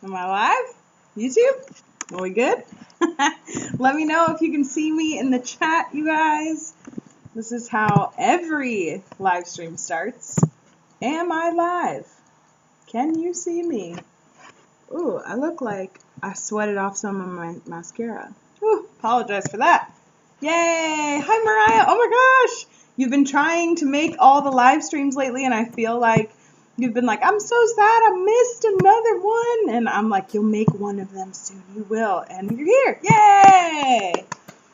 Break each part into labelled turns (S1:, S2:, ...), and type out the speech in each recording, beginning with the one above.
S1: Am I live? YouTube? Are we good? Let me know if you can see me in the chat, you guys. This is how every live stream starts. Am I live? Can you see me? Ooh, I look like I sweated off some of my mascara. Ooh, apologize for that. Yay! Hi, Mariah. Oh my gosh! You've been trying to make all the live streams lately, and I feel like you've been like, I'm so sad I missed another one. And I'm like, you'll make one of them soon. You will. And you're here. Yay!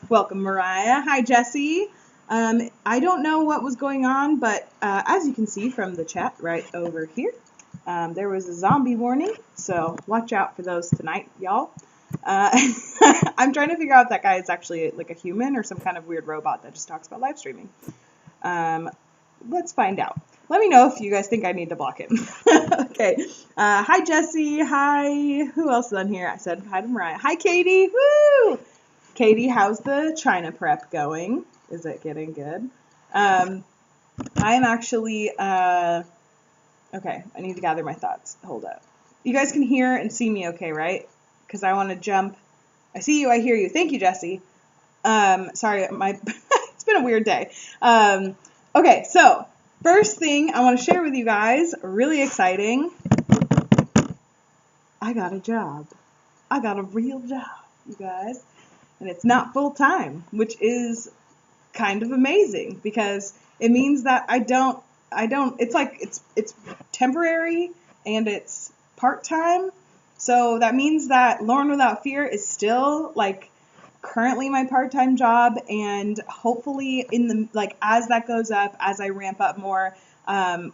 S1: Welcome, Mariah. Hi, Jesse. I don't know what was going on, but as you can see from the chat right over here, there was a zombie warning, so watch out for those tonight, y'all. I'm trying to figure out if that guy is actually like a human or some kind of weird robot that just talks about live streaming. Let's find out. Let me know if you guys think I need to block him. Okay. Hi, Jesse. Hi. Who else is on here? I said hi to Mariah. Hi, Katie. Woo! Katie, how's the China prep going? Is it getting good? I am actually, okay, I need to gather my thoughts. Hold up. You guys can hear and see me okay, right? Because I want to jump. I see you, I hear you. Thank you, Jesse. Sorry, it's been a weird day. Okay, so first thing I want to share with you guys, really exciting. I got a job. I got a real job, you guys. And it's not full time, which is kind of amazing because it means that it's temporary and it's part-time. So that means that Lauren Without Fear is still like currently my part-time job, and hopefully as that goes up, as I ramp up more,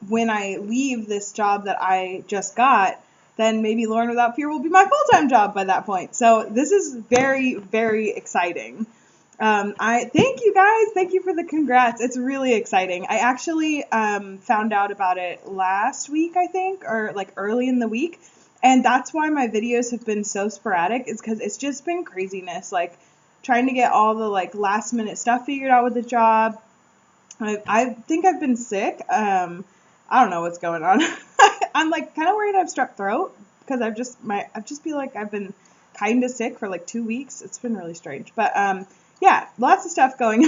S1: when I leave this job that I just got, then maybe Lauren Without Fear will be my full-time job by that point. So this is very, very exciting. Thank you guys. Thank you for the congrats. It's really exciting. I actually found out about it last week, I think, or like early in the week. And that's why my videos have been so sporadic, is because it's just been craziness, like trying to get all the like last minute stuff figured out with the job. I think I've been sick. I don't know what's going on. I'm like kind of worried I have strep throat because I just feel like I've been kind of sick for like 2 weeks. It's been really strange, but yeah, lots of stuff going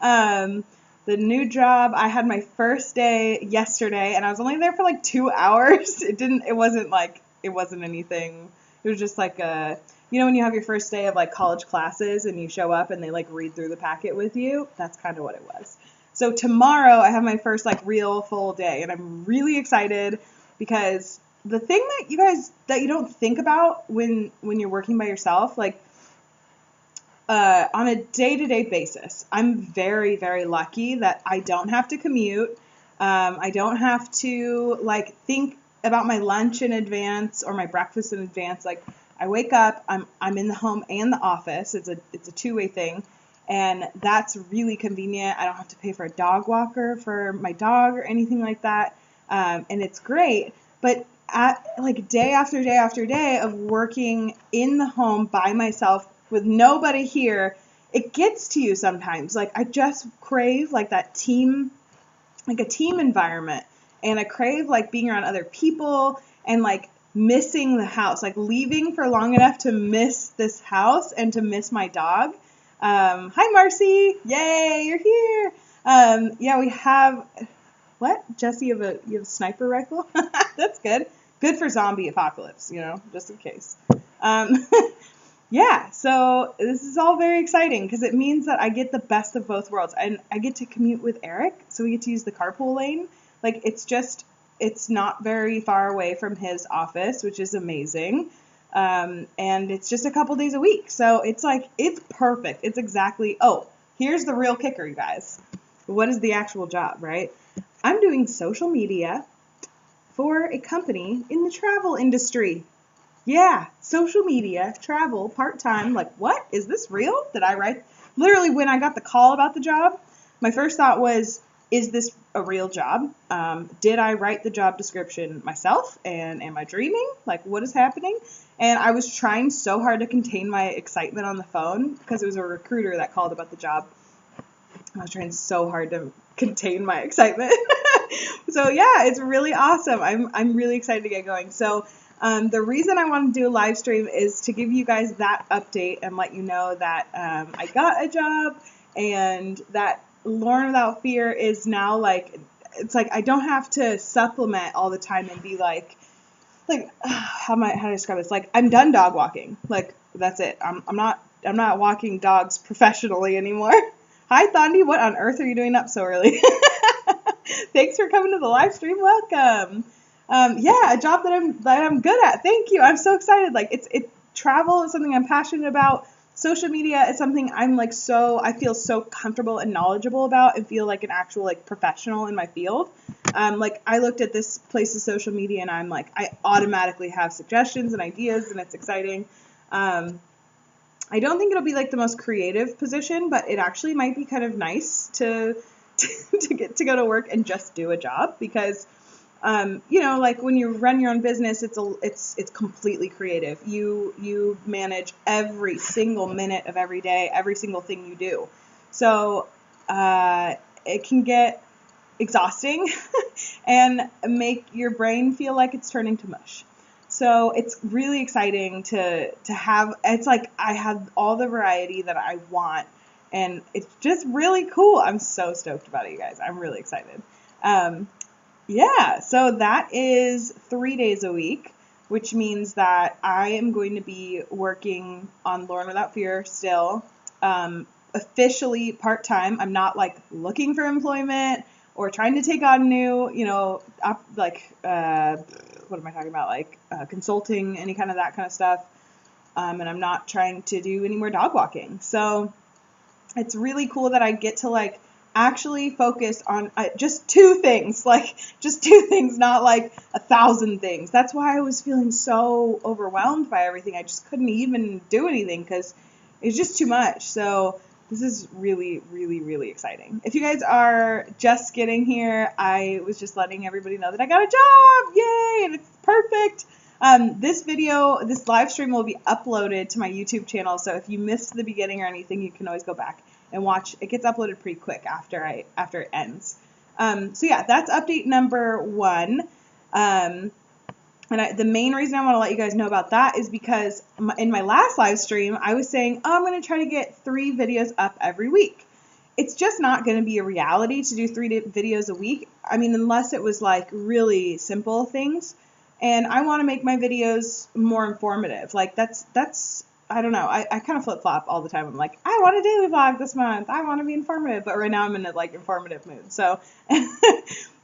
S1: on. The new job, I had my first day yesterday, and I was only there for like 2 hours. It wasn't anything. It was just like when you have your first day of like college classes and you show up and they like read through the packet with you. That's kind of what it was. So tomorrow I have my first like real full day, and I'm really excited because the thing that you don't think about when you're working by yourself, like on a day-to-day basis, I'm very, very lucky that I don't have to commute. I don't have to like think about my lunch in advance or my breakfast in advance. Like I wake up, I'm in the home and the office. It's a two-way thing, and that's really convenient. I don't have to pay for a dog walker for my dog or anything like that, and it's great. But like day after day after day of working in the home by myself with nobody here, it gets to you sometimes. Like I just crave like that team, like a team environment, and I crave like being around other people and like missing the house, like leaving for long enough to miss this house and to miss my dog. Hi Marcy, yay, you're here. Yeah, we have what? Jesse, you have a sniper rifle? That's good. Good for zombie apocalypse, just in case. Yeah, so this is all very exciting because it means that I get the best of both worlds, and I get to commute with Eric, so we get to use the carpool lane. Like it's not very far away from his office, which is amazing. And it's just a couple days a week. So it's perfect. It's exactly, here's the real kicker, you guys. What is the actual job, right? I'm doing social media for a company in the travel industry. Yeah, social media, travel, part-time. Like, what? Is this real? Did I write? Literally, when I got the call about the job, my first thought was, is this a real job? Did I write the job description myself? And am I dreaming? Like, what is happening? And I was trying so hard to contain my excitement on the phone because it was a recruiter that called about the job. I was trying so hard to contain my excitement. So yeah, it's really awesome. I'm really excited to get going. So The reason I want to do a live stream is to give you guys that update and let you know that I got a job and that Lauren Without Fear is now like, it's like I don't have to supplement all the time and be like how do I describe this? Like, I'm done dog walking. Like, that's it. I'm not walking dogs professionally anymore. Hi, Thandi. What on earth are you doing up so early? Thanks for coming to the live stream. Welcome. Yeah, a job that I'm good at. Thank you. I'm so excited. Like, travel is something I'm passionate about. Social media is something I'm like I feel so comfortable and knowledgeable about and feel like an actual like professional in my field. Like I looked at this place's social media and I'm like, I automatically have suggestions and ideas and it's exciting. I don't think it'll be like the most creative position, but it actually might be kind of nice to get to go to work and just do a job because you know, like when you run your own business, it's completely creative. You manage every single minute of every day, every single thing you do. So it can get exhausting and make your brain feel like it's turning to mush. So it's really exciting to have. It's like I have all the variety that I want, and it's just really cool. I'm so stoked about it, you guys. I'm really excited. Yeah, so that is 3 days a week, which means that I am going to be working on Lauren Without Fear still, officially part-time. I'm not like looking for employment or trying to take on new, you know, what am I talking about? Like consulting, any kind of that kind of stuff. And I'm not trying to do any more dog walking. So it's really cool that I get to like actually focus on just two things, not like 1,000 things. That's why I was feeling so overwhelmed by everything. I just couldn't even do anything because it's just too much. So this is really, really, really exciting. If you guys are just getting here, I was just letting everybody know that I got a job. Yay! And it's perfect. This live stream will be uploaded to my YouTube channel. So if you missed the beginning or anything, you can always go back and watch. It gets uploaded pretty quick after it ends. So yeah, that's update number 1. And the main reason I want to let you guys know about that is because in my last live stream, I was saying, I'm going to try to get 3 videos up every week. It's just not going to be a reality to do 3 videos a week. I mean, unless it was like really simple things. And I want to make my videos more informative. Like that's I don't know. I kind of flip-flop all the time. I'm like, I want a daily vlog this month. I want to be informative. But right now I'm in a like informative mood. So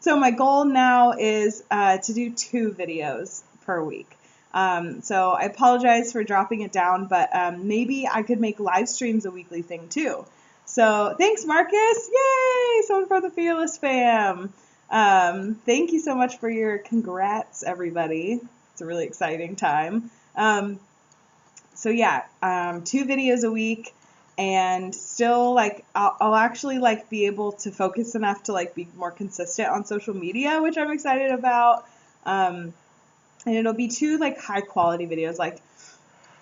S1: so my goal now is to do 2 videos per week. So I apologize for dropping it down, but maybe I could make live streams a weekly thing too. So thanks, Marcus. Yay! Someone for the Fearless fam. Thank you so much for your congrats, everybody. It's a really exciting time. So yeah, 2 videos a week, and still like I'll actually like be able to focus enough to like be more consistent on social media, which I'm excited about. And it'll be 2 like high quality videos. Like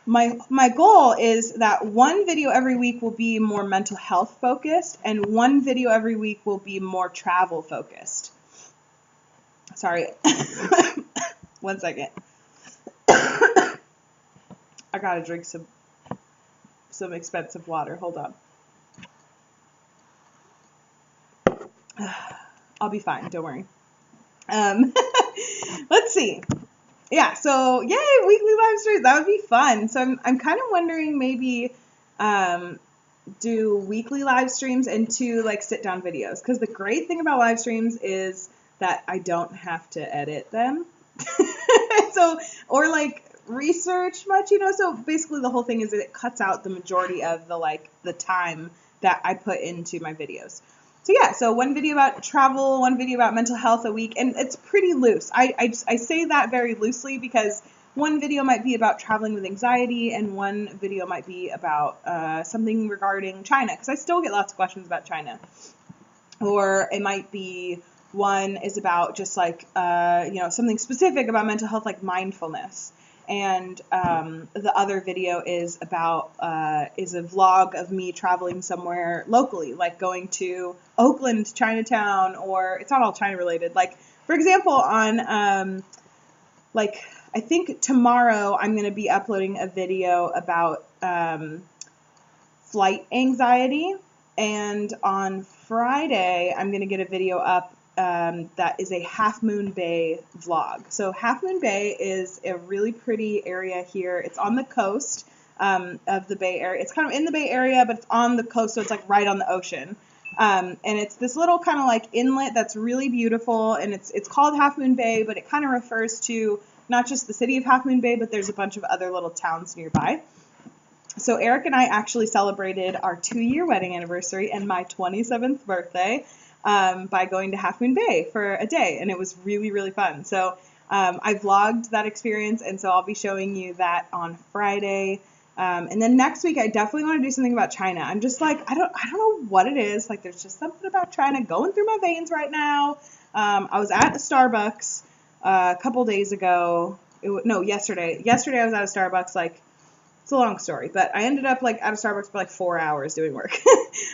S1: my goal is that 1 video every week will be more mental health focused, and 1 video every week will be more travel focused. Sorry, 1 second. I gotta drink some expensive water. Hold on. I'll be fine. Don't worry. Let's see. Yeah. So yay, weekly live streams. That would be fun. So I'm kind of wondering maybe do weekly live streams and 2 like sit down videos, because the great thing about live streams is that I don't have to edit them. So or like research much, you know, so basically the whole thing is that it cuts out the majority of the time that I put into my videos. So yeah, so 1 video about travel, 1 video about mental health a week, and it's pretty loose. I say that very loosely because 1 video might be about traveling with anxiety, and 1 video might be about something regarding China, because I still get lots of questions about China. Or it might be 1 is about just like you know, something specific about mental health, like mindfulness. And the other video is about is a vlog of me traveling somewhere locally, like going to Oakland, Chinatown, or it's not all China related. Like for example, on like I think tomorrow I'm going to be uploading a video about flight anxiety. And on Friday, I'm going to get a video up that is a Half Moon Bay vlog. So Half Moon Bay is a really pretty area here. It's on the coast of the Bay Area. It's kind of in the Bay Area, but it's on the coast, so it's like right on the ocean. And it's this little kind of like inlet that's really beautiful, and it's called Half Moon Bay, but it kind of refers to not just the city of Half Moon Bay, but there's a bunch of other little towns nearby. So Eric and I actually celebrated our 2-year wedding anniversary and my 27th birthday by going to Half Moon Bay for a day, and it was really, really fun. So I vlogged that experience, and so I'll be showing you that on Friday. And then next week, I definitely want to do something about China. I'm just like, I don't know what it is. Like, there's just something about China going through my veins right now. I was at a Starbucks a couple days ago. Yesterday. Yesterday I was at a Starbucks, like, it's a long story, but I ended up like at a Starbucks for like 4 hours doing work.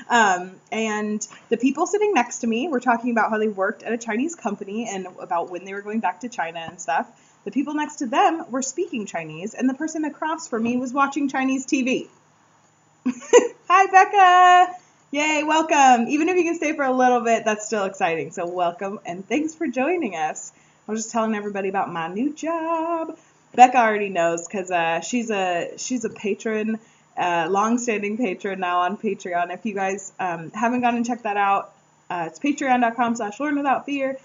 S1: And the people sitting next to me were talking about how they worked at a Chinese company and about when they were going back to China and stuff. The people next to them were speaking Chinese, and the person across from me was watching Chinese TV. Hi, Becca! Yay, welcome. Even if you can stay for a little bit, that's still exciting. So welcome, and thanks for joining us. I was just telling everybody about my new job. Becca already knows because she's a patron, long-standing patron now on Patreon. If you guys haven't gone and checked that out, it's patreon.com/laurenwithoutfear.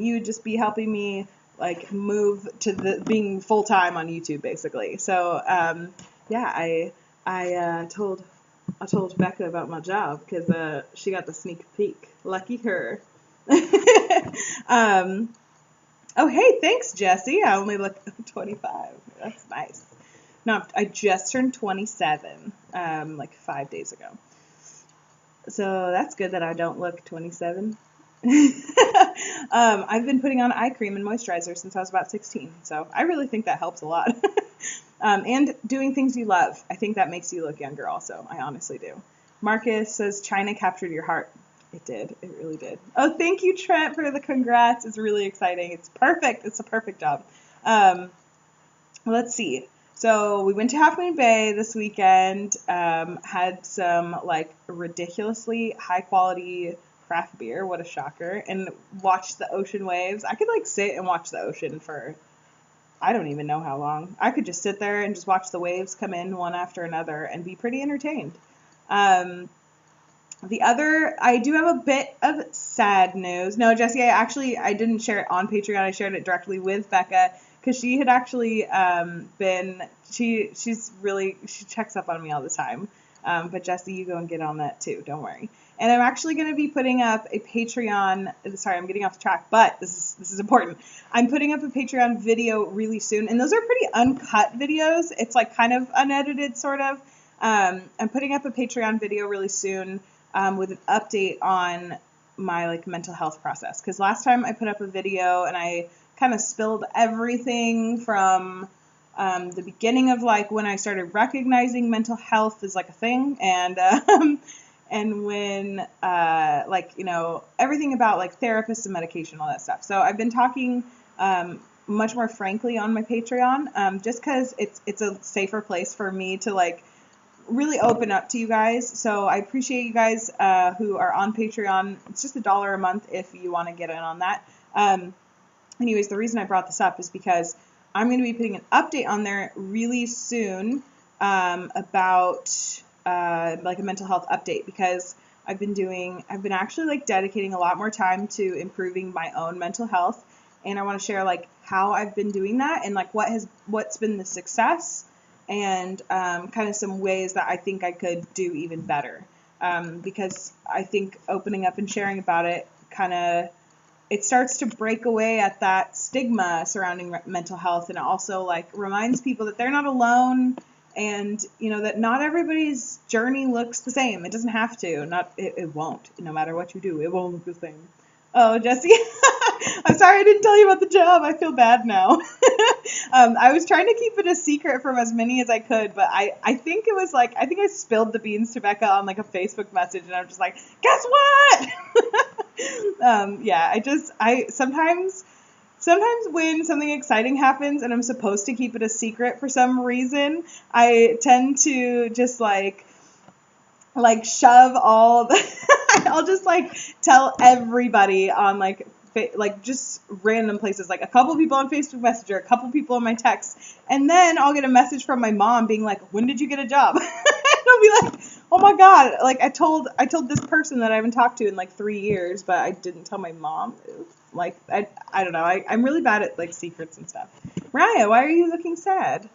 S1: You would just be helping me like move to being full-time on YouTube, basically. So yeah, I told Becca about my job because she got the sneak peek. Lucky her. Oh, hey, thanks, Jesse. I only look 25. That's nice. No, I just turned 27, like 5 days ago. So that's good that I don't look 27. I've been putting on eye cream and moisturizer since I was about 16, so I really think that helps a lot. And doing things you love. I think that makes you look younger also. I honestly do. Marcus says China captured your heart. It did. It really did. Oh, thank you, Trent, for the congrats. It's really exciting. It's perfect. It's a perfect job. Let's see. So we went to Half Moon Bay this weekend, had some like ridiculously high quality craft beer. What a shocker. And watched the ocean waves. I could like sit and watch the ocean for, I don't even know how long. I could just sit there and just watch the waves come in one after another and be pretty entertained. I do have a bit of sad news. No, Jessie, I didn't share it on Patreon. I shared it directly with Becca because she had actually she checks up on me all the time. But Jessie, you go and get on that too. Don't worry. And I'm actually going to be putting up a Patreon. Sorry, I'm getting off track, but this is important. I'm putting up a Patreon video really soon, and those are pretty uncut videos. It's like kind of unedited, sort of. I'm putting up a Patreon video really soon. With an update on my like mental health process. Because last time I put up a video and I kind of spilled everything from the beginning of like when I started recognizing mental health as like a thing, and when like, you know, everything about like therapists and medication, all that stuff. So I've been talking much more frankly on my Patreon, just because it's a safer place for me to like really open up to you guys. So I appreciate you guys who are on Patreon. It's just $1 a month if you want to get in on that. Anyways, the reason I brought this up is because I'm going to be putting an update on there really soon about like a mental health update, because I've been actually like dedicating a lot more time to improving my own mental health, and I want to share like how I've been doing that and like what's been the success, and kind of some ways that I think I could do even better, because I think opening up and sharing about it it starts to break away at that stigma surrounding mental health, and it also like reminds people that they're not alone, and you know that not everybody's journey looks the same. It doesn't have to. It won't. No matter what you do, it won't look the same. Oh, Jessie, I'm sorry I didn't tell you about the job. I feel bad now. I was trying to keep it a secret from as many as I could, but I think I spilled the beans to Becca on like a Facebook message, and I'm just like, guess what? Yeah, sometimes when something exciting happens and I'm supposed to keep it a secret for some reason, I tend to just like shove all I'll just like tell everybody on like just random places, like a couple people on Facebook Messenger, a couple people on my text, and then I'll get a message from my mom being like, when did you get a job? And I'll be like, oh my God, like I told this person that I haven't talked to in like 3 years, but I didn't tell my mom. It was like, I don't know, I'm really bad at like secrets and stuff. Mariah, why are you looking sad?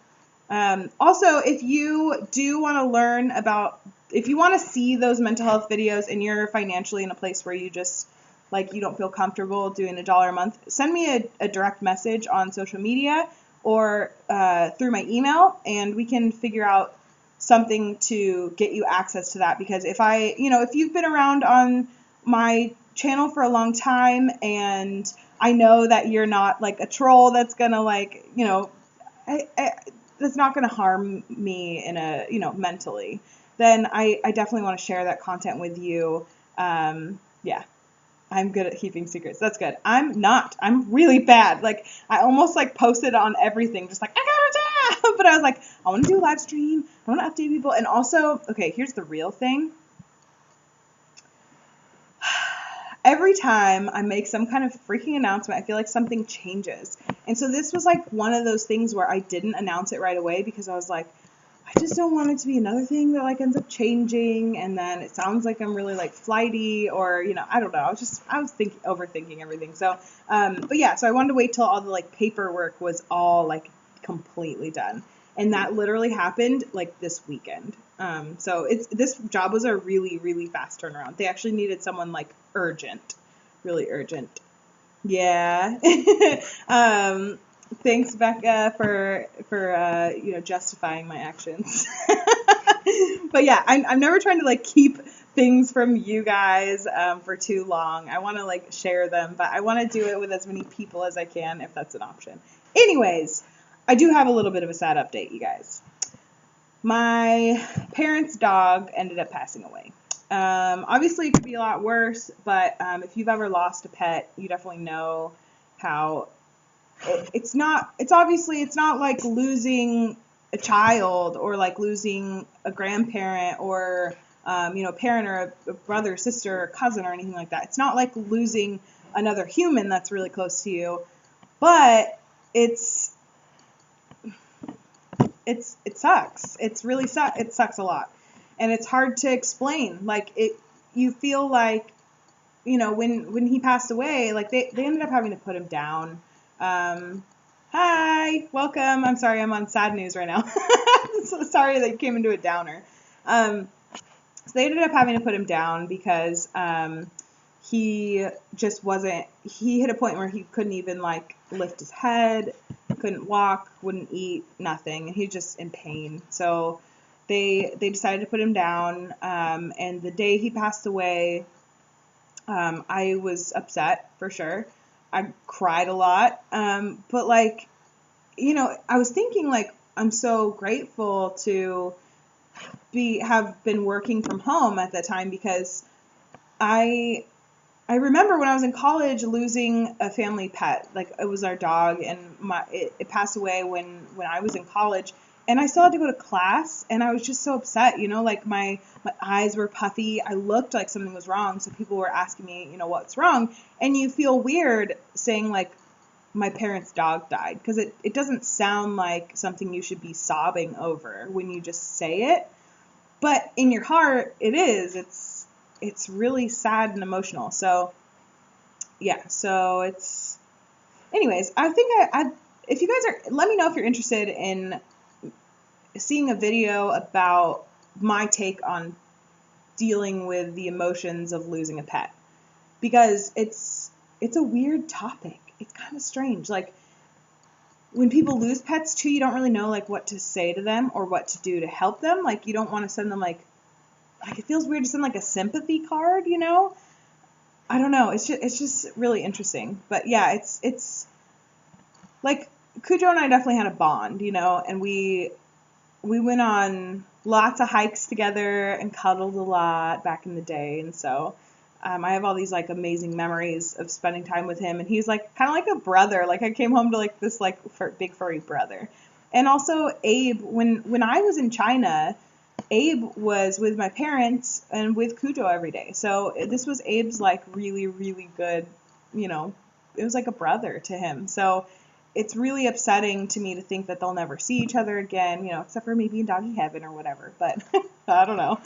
S1: Also, if you do want to learn about, if you want to see those mental health videos and you're financially in a place where you just, like, you don't feel comfortable doing $1 a month, send me a direct message on social media or through my email, and we can figure out something to get you access to that. Because if you've been around on my channel for a long time and I know that you're not like a troll that's gonna like, that's not going to harm me in a, mentally, then I definitely want to share that content with you. Yeah, I'm good at keeping secrets. That's good. I'm not. I'm really bad. Like, I almost like posted on everything, just like, I got a job. But I was like, I want to do a live stream. I want to update people. And also, okay, here's the real thing. Every time I make some kind of freaking announcement, I feel like something changes. And so this was like one of those things where I didn't announce it right away because I was like, I just don't want it to be another thing that like ends up changing, and then it sounds like I'm really like flighty, or I don't know. I was overthinking everything. So, but yeah, so I wanted to wait till all the like paperwork was all like completely done, and that literally happened like this weekend. So this job was a really, really fast turnaround. They actually needed someone like urgent, really urgent. Yeah. Thanks, Becca, for justifying my actions. But yeah, I'm never trying to like keep things from you guys for too long. I want to like share them, but I want to do it with as many people as I can if that's an option. Anyways, I do have a little bit of a sad update, you guys. My parents' dog ended up passing away. Obviously, it could be a lot worse, but if you've ever lost a pet, you definitely know how it's not like losing a child or like losing a grandparent or a parent or a brother, sister, or cousin or anything like that. It's not like losing another human that's really close to you, but it sucks. It's really it sucks a lot. And it's hard to explain. Like you feel like, when he passed away, like they ended up having to put him down. Hi, welcome. I'm sorry, I'm on sad news right now. So sorry that you came into a downer. So they ended up having to put him down because he just wasn't, he hit a point where he couldn't even like lift his head, couldn't walk, wouldn't eat, nothing, and he was just in pain. So they decided to put him down, and the day he passed away, I was upset for sure. I cried a lot, but like, I was thinking like, I'm so grateful to have been working from home at that time, because I remember when I was in college losing a family pet. Like, it was our dog, and it passed away when I was in college, and I still had to go to class, and I was just so upset, like my eyes were puffy. I looked like something was wrong, so people were asking me, what's wrong, and you feel weird saying like, my parents' dog died, because it doesn't sound like something you should be sobbing over when you just say it, but in your heart, it is. It's really sad and emotional. So, yeah. So it's. Anyways, I think if you guys are, let me know if you're interested in seeing a video about my take on dealing with the emotions of losing a pet, because it's a weird topic. It's kind of strange. Like, when people lose pets too, you don't really know like what to say to them or what to do to help them. Like, you don't want to send them like it feels weird to send like a sympathy card, I don't know. It's just really interesting. But yeah, it's like Cujo and I definitely had a bond, and we went on lots of hikes together and cuddled a lot back in the day. And so I have all these like amazing memories of spending time with him, and he's like kind of like a brother. Like I came home to like this like big furry brother. And also Abe, when I was in China, Abe was with my parents and with Cujo every day. So this was Abe's like really, really good, you know, it was like a brother to him. So it's really upsetting to me to think that they'll never see each other again, you know, except for maybe in doggy heaven or whatever. But I don't know.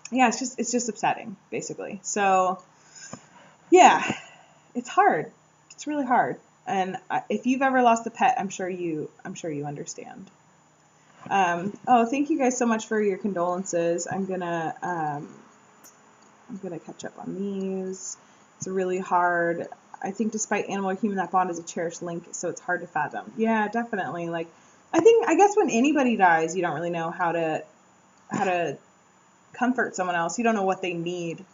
S1: Yeah, it's just upsetting, basically. So yeah, it's hard. It's really hard. And if you've ever lost a pet, I'm sure you understand. Oh, thank you guys so much for your condolences. I'm gonna catch up on these. It's really hard. I think despite animal or human, that bond is a cherished link, so it's hard to fathom. Yeah, definitely. Like, I guess when anybody dies, you don't really know how to comfort someone else. You don't know what they need.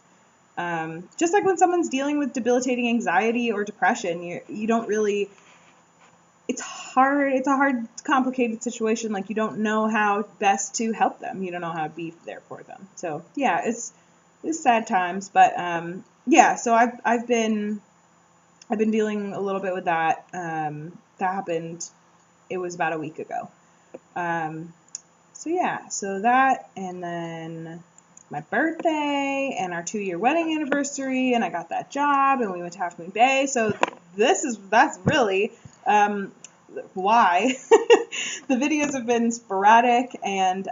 S1: Just like when someone's dealing with debilitating anxiety or depression, you don't really. It's hard. It's a hard, complicated situation. Like you don't know how best to help them. You don't know how to be there for them. So yeah, it's sad times, but yeah. So I've been dealing a little bit with that. That happened. It was about a week ago. So yeah. So that, and then my birthday and our 2-year wedding anniversary, and I got that job, and we went to Half Moon Bay. So that's really why the videos have been sporadic and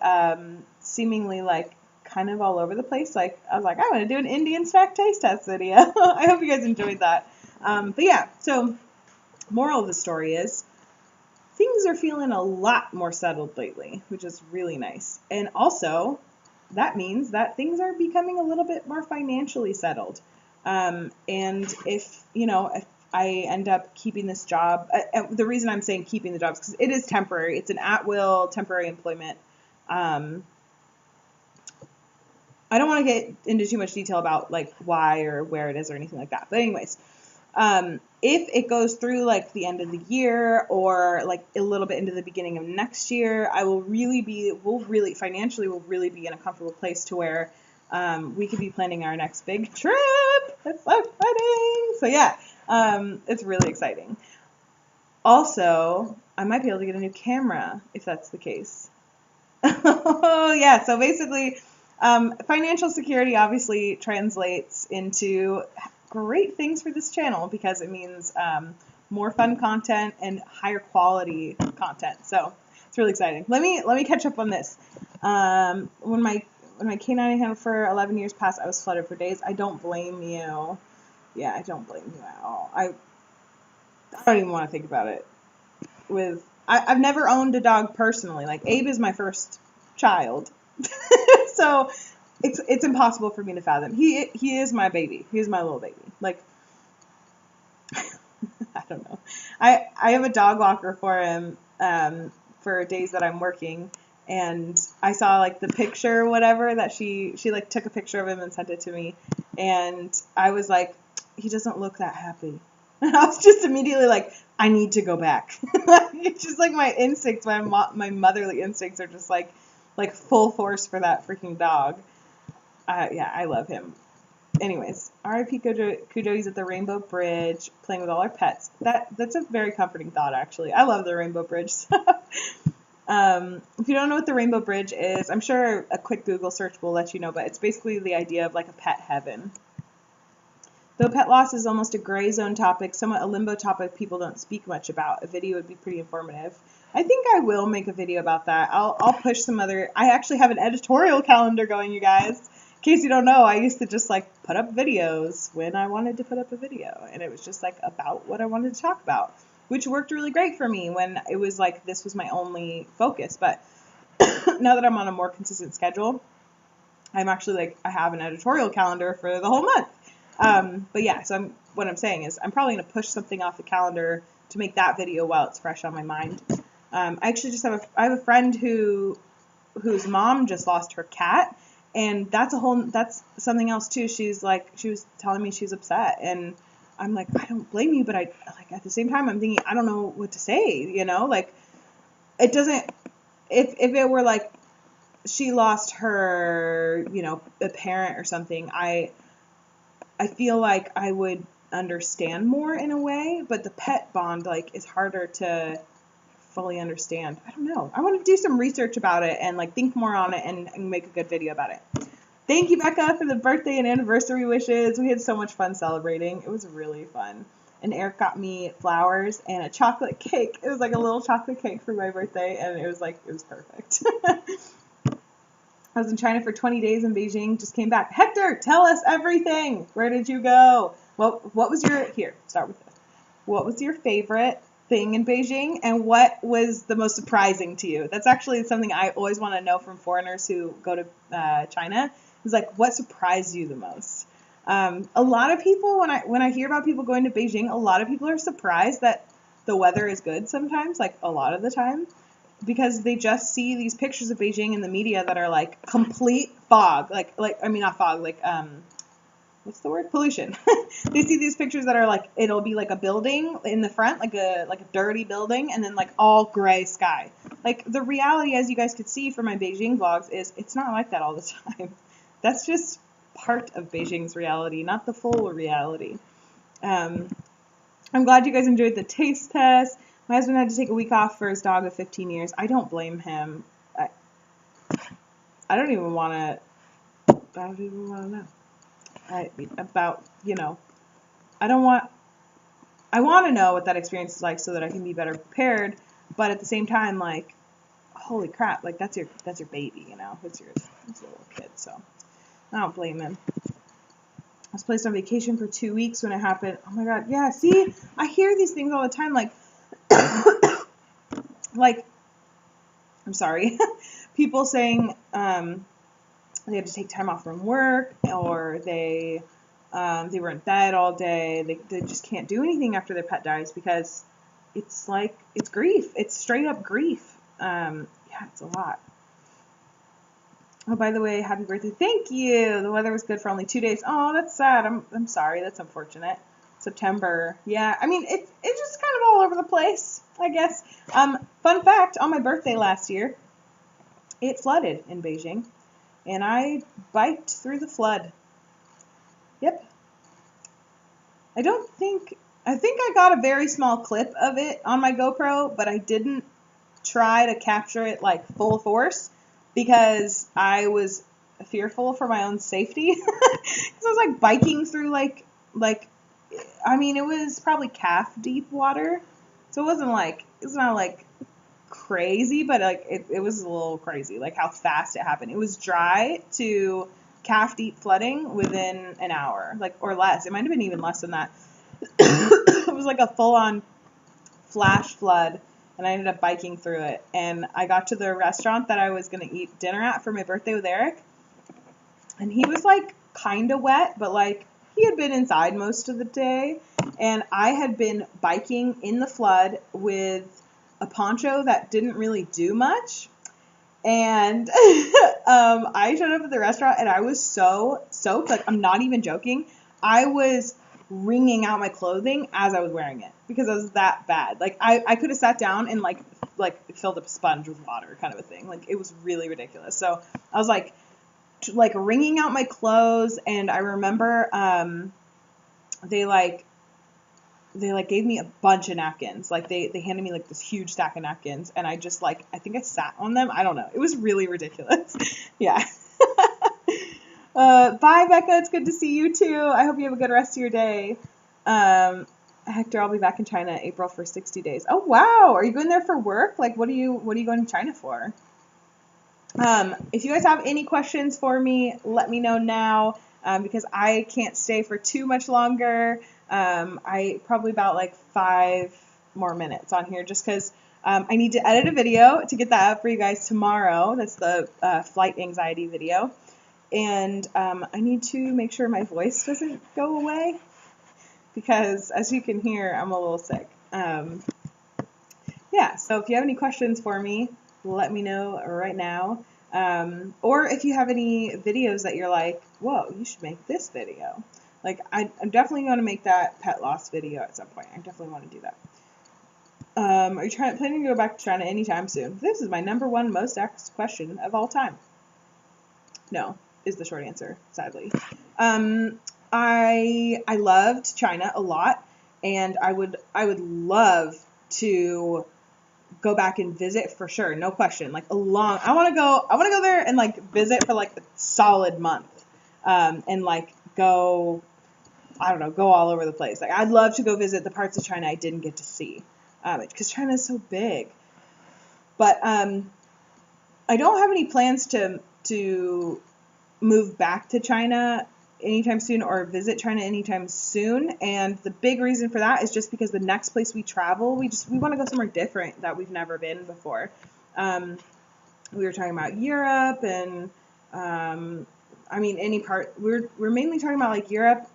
S1: seemingly like kind of all over the place. Like I was like, I want to do an Indian snack taste test video. I hope you guys enjoyed that. But yeah, so moral of the story is things are feeling a lot more settled lately, which is really nice. And also that means that things are becoming a little bit more financially settled. And if I end up keeping this job, the reason I'm saying keeping the job is because it is temporary. It's an at-will temporary employment. I don't want to get into too much detail about like why or where it is or anything like that. But anyways, if it goes through like the end of the year or like a little bit into the beginning of next year, we'll really be in a comfortable place to where we could be planning our next big trip. That's so exciting. So yeah, it's really exciting. Also, I might be able to get a new camera if that's the case. Oh yeah, so basically, financial security obviously translates into great things for this channel because it means more fun content and higher quality content. So it's really exciting. Let me catch up on this. When my canine handler for 11 years passed, I was flooded for days. I don't blame you. Yeah, I don't blame you at all. I don't even want to think about it. I've never owned a dog personally. Like Abe is my first child, so it's impossible for me to fathom. He is my baby. He is my little baby. Like I don't know. I have a dog walker for him for days that I'm working, and I saw like the picture or whatever that she like took a picture of him and sent it to me, and I was like, he doesn't look that happy. And I was just immediately like, I need to go back. It's just like my instincts, my motherly instincts are just like full force for that freaking dog. Yeah, I love him. Anyways, R.I.P. Cujo, he's at the Rainbow Bridge playing with all our pets. That's a very comforting thought, actually. I love the Rainbow Bridge. If you don't know what the Rainbow Bridge is, I'm sure a quick Google search will let you know, but it's basically the idea of like a pet heaven. Though pet loss is almost a gray zone topic, somewhat a limbo topic people don't speak much about, a video would be pretty informative. I think I will make a video about that. I'll push some other... I actually have an editorial calendar going, you guys. In case you don't know, I used to just like put up videos when I wanted to put up a video. And it was just like about what I wanted to talk about, which worked really great for me when it was like this was my only focus. But now that I'm on a more consistent schedule, I'm actually like, I have an editorial calendar for the whole month. But yeah, so what I'm saying is I'm probably going to push something off the calendar to make that video while it's fresh on my mind. I actually just I have a friend whose mom just lost her cat, and that's something else too. She was telling me she's upset, and I'm like, I don't blame you, but I like at the same time I'm thinking I don't know what to say, like it doesn't, if it were like she lost her, a parent or something, I feel like I would understand more in a way, but the pet bond, like, is harder to fully understand. I don't know. I want to do some research about it and, like, think more on it and make a good video about it. Thank you, Becca, for the birthday and anniversary wishes. We had so much fun celebrating. It was really fun. And Eric got me flowers and a chocolate cake. It was like a little chocolate cake for my birthday, and it was perfect. I was in China for 20 days in Beijing, just came back. Hector, tell us everything. Where did you go? What was start with this. What was your favorite thing in Beijing, and what was the most surprising to you? That's actually something I always want to know from foreigners who go to China. Is like, what surprised you the most? A lot of people, when I hear about people going to Beijing, a lot of people are surprised that the weather is good sometimes, like a lot of the time, because they just see these pictures of Beijing in the media that are like complete fog, I mean not fog, like what's the word? Pollution. They see these pictures that are like, it'll be like a building in the front, like a dirty building, and then like all gray sky. Like, the reality, as you guys could see from my Beijing vlogs, is it's not like that all the time. That's just part of Beijing's reality, not the full reality. I'm glad you guys enjoyed the taste test. My husband had to take a week off for his dog of 15 years. I don't blame him. I don't even want to know. I want to know what that experience is like so that I can be better prepared. But at the same time, like, holy crap, like, that's your baby, it's your little kid. So I don't blame him. I was placed on vacation for 2 weeks when it happened. Oh my God. Yeah. See, I hear these things all the time. Like, like, I'm sorry, people saying, they had to take time off from work, or they were in bed all day. They just can't do anything after their pet dies because it's grief. It's straight up grief. Yeah, it's a lot. Oh, by the way, happy birthday. Thank you. The weather was good for only 2 days. Oh, that's sad. I'm sorry. That's unfortunate. September. Yeah, I mean, it's just kind of all over the place, I guess. Fun fact, on my birthday last year, it flooded in Beijing, and I biked through the flood. Yep. I think I got a very small clip of it on my GoPro, but I didn't try to capture it like full force because I was fearful for my own safety. Because I was like biking through like I mean, it was probably calf deep water, so it's not like crazy, but like it was a little crazy, like how fast it happened. It was dry to calf deep flooding within an hour, like, or less. It might have been even less than that. It was like a full on flash flood, and I ended up biking through it. And I got to the restaurant that I was going to eat dinner at for my birthday with Eric, and he was like kind of wet, but like he had been inside most of the day, and I had been biking in the flood with a poncho that didn't really do much. And I showed up at the restaurant, and I was so soaked, like, I'm not even joking. I was wringing out my clothing as I was wearing it because I was that bad. Like, I could have sat down and like filled up a sponge with water, kind of a thing. Like, it was really ridiculous. So I was like wringing out my clothes, and I remember they gave me a bunch of napkins. Like, they handed me like this huge stack of napkins, and I just I think I sat on them. I don't know. It was really ridiculous. Yeah. Bye, Becca. It's good to see you too. I hope you have a good rest of your day. Hector, I'll be back in China April for 60 days. Oh, wow. Are you going there for work? Like, what are you going to China for? If you guys have any questions for me, let me know now, because I can't stay for too much longer. I probably about like 5 more minutes on here, just because I need to edit a video to get that up for you guys tomorrow. That's the flight anxiety video. And I need to make sure my voice doesn't go away, because as you can hear, I'm a little sick. Yeah, so if you have any questions for me, let me know right now. Or if you have any videos that you're like, whoa, you should make this video. Like, I'm definitely going to make that pet loss video at some point. I definitely want to do that. Are you planning to go back to China anytime soon? This is my #1 most asked question of all time. No, is the short answer, sadly. I loved China a lot, and I would love to go back and visit for sure, no question. Like I want to go there and like visit for like a solid month, and like go, I don't know, go all over the place. Like I'd love to go visit the parts of China I didn't get to see, because China is so big. But I don't have any plans to move back to China anytime soon or visit China anytime soon. And the big reason for that is just because the next place we travel, we want to go somewhere different that we've never been before. We were talking about Europe and, I mean, any part, we're mainly talking about like Europe.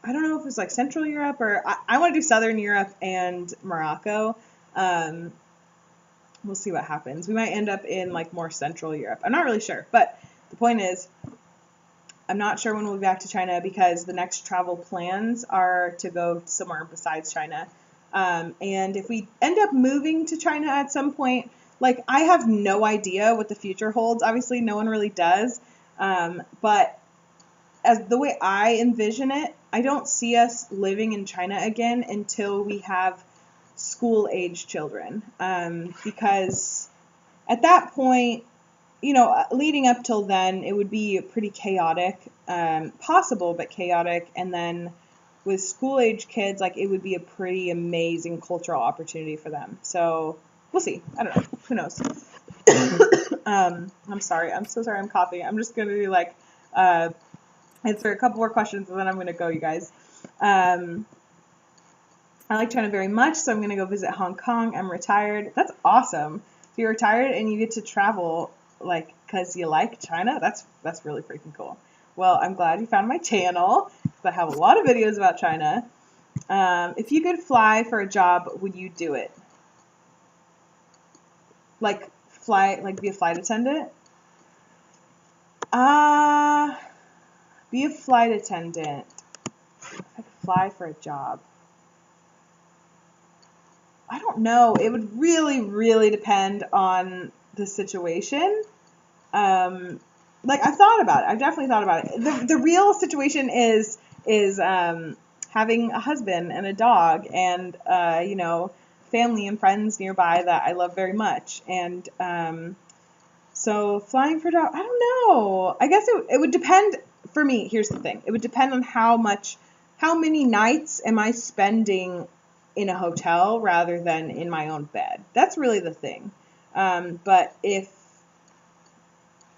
S1: I don't know if it's like Central Europe or I want to do Southern Europe and Morocco. We'll see what happens. We might end up in like more Central Europe. I'm not really sure, but the point is, I'm not sure when we'll be back to China because the next travel plans are to go somewhere besides China. And if we end up moving to China at some point, like I have no idea what the future holds. Obviously, no one really does. But as the way I envision it, I don't see us living in China again until we have school-age children. Because at that point, you know, leading up till then, it would be pretty chaotic, possible, but chaotic. And then with school-age kids, like it would be a pretty amazing cultural opportunity for them. So we'll see. I don't know. Who knows? I'm sorry. I'm so sorry. I'm coughing. I'm just going to do like, answer a couple more questions and then I'm going to go, you guys. I like China very much, so I'm going to go visit Hong Kong. I'm retired. That's awesome. If you're retired and you get to travel, like, because you like China, that's really freaking cool. Well, I'm glad you found my channel, because I have a lot of videos about China. If you could fly for a job, would you do it? Like, be a flight attendant? Be a flight attendant. If I could fly for a job. I don't know. It would really, really depend on the situation. Like I've thought about it. I've definitely thought about it. The real situation is having a husband and a dog and you know, family and friends nearby that I love very much. And so flying for a job, I don't know. I guess it would depend. For me, here's the thing. It would depend on how many nights am I spending in a hotel rather than in my own bed. That's really the thing. But if,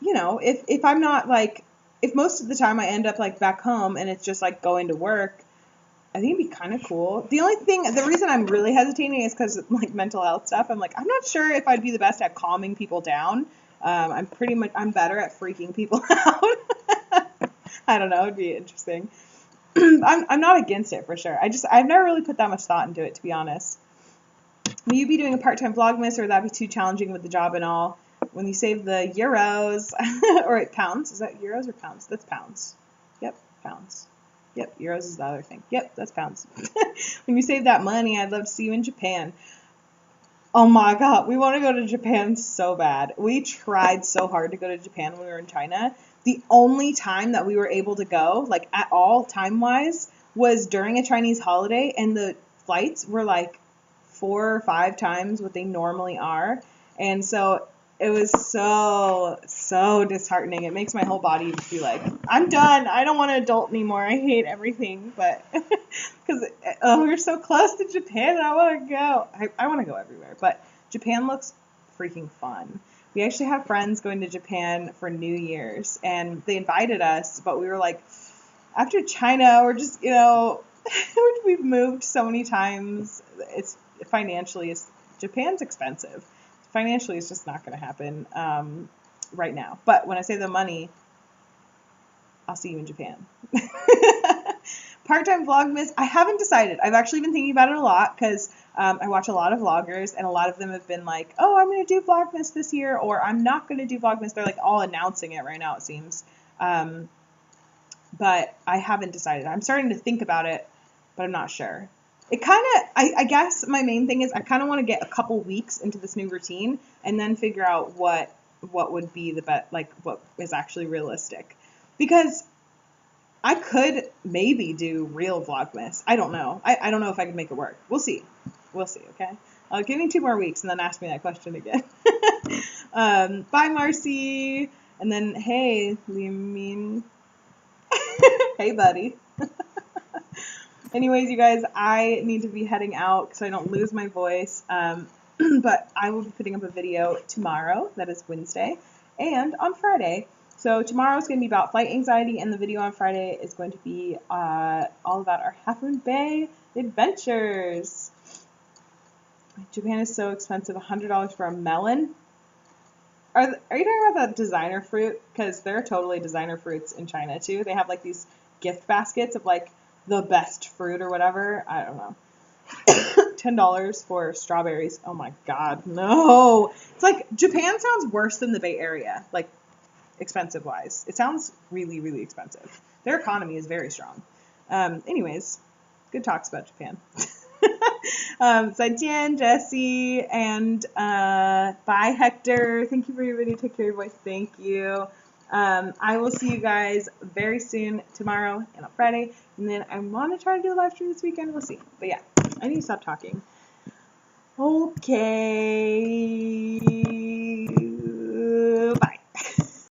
S1: you know, if I'm not like, if most of the time I end up like back home and it's just like going to work, I think it'd be kind of cool. The reason I'm really hesitating is because of like mental health stuff. I'm like, I'm not sure if I'd be the best at calming people down. I'm better at freaking people out. I don't know. It'd be interesting. I'm not against it for sure. I've never really put that much thought into it, to be honest. Will you be doing a part-time Vlogmas, or would that be too challenging with the job and all? When you save the euros, or pounds, is that euros or pounds? That's pounds. Yep, pounds. Yep, euros is the other thing. Yep, that's pounds. When you save that money, I'd love to see you in Japan. Oh my God, we want to go to Japan so bad. We tried so hard to go to Japan when we were in China. The only time that we were able to go, like at all time-wise, was during a Chinese holiday, and the flights were like 4 or 5 times what they normally are. And so it was so disheartening. It makes my whole body just be like, I'm done. I don't want to adult anymore. I hate everything. But because we're so close to Japan and I want to go. I want to go everywhere. But Japan looks freaking fun. We actually have friends going to Japan for New Year's, and they invited us, but we were like, after China, we're just, you know, we've moved so many times. Japan's expensive. Financially, it's just not going to happen right now. But when I save the money, I'll see you in Japan. Part-time Vlogmas, I haven't decided. I've actually been thinking about it a lot because I watch a lot of vloggers, and a lot of them have been like, oh, I'm going to do Vlogmas this year, or I'm not going to do Vlogmas. They're like all announcing it right now, it seems. But I haven't decided. I'm starting to think about it, but I'm not sure. It kind of, I guess my main thing is I kind of want to get a couple weeks into this new routine and then figure out what what would be the best, like what is actually realistic. Because I could maybe do real Vlogmas. I don't know. I don't know if I can make it work. We'll see. We'll see, okay? Give me 2 more weeks and then ask me that question again. Bye, Marcy. And then, hey, Liamine. Hey, buddy. Anyways, you guys, I need to be heading out so I don't lose my voice. But I will be putting up a video tomorrow, that is Wednesday, and on Friday. So tomorrow is going to be about flight anxiety, and the video on Friday is going to be all about our Half Moon Bay adventures. Japan is so expensive, $100 for a melon. Are you talking about that designer fruit? Because there are totally designer fruits in China too. They have like these gift baskets of like the best fruit or whatever. I don't know. $10 for strawberries. Oh my God, no. It's like Japan sounds worse than the Bay Area, like expensive wise. It sounds really, really expensive. Their economy is very strong. Anyways, good talks about Japan. 再见, Jesse, and bye, Hector. Thank you for your video. Take care of your voice. Thank you. I will see you guys very soon tomorrow and on Friday, and then I want to try to do a live stream this weekend. We'll see. But yeah, I need to stop talking. Okay.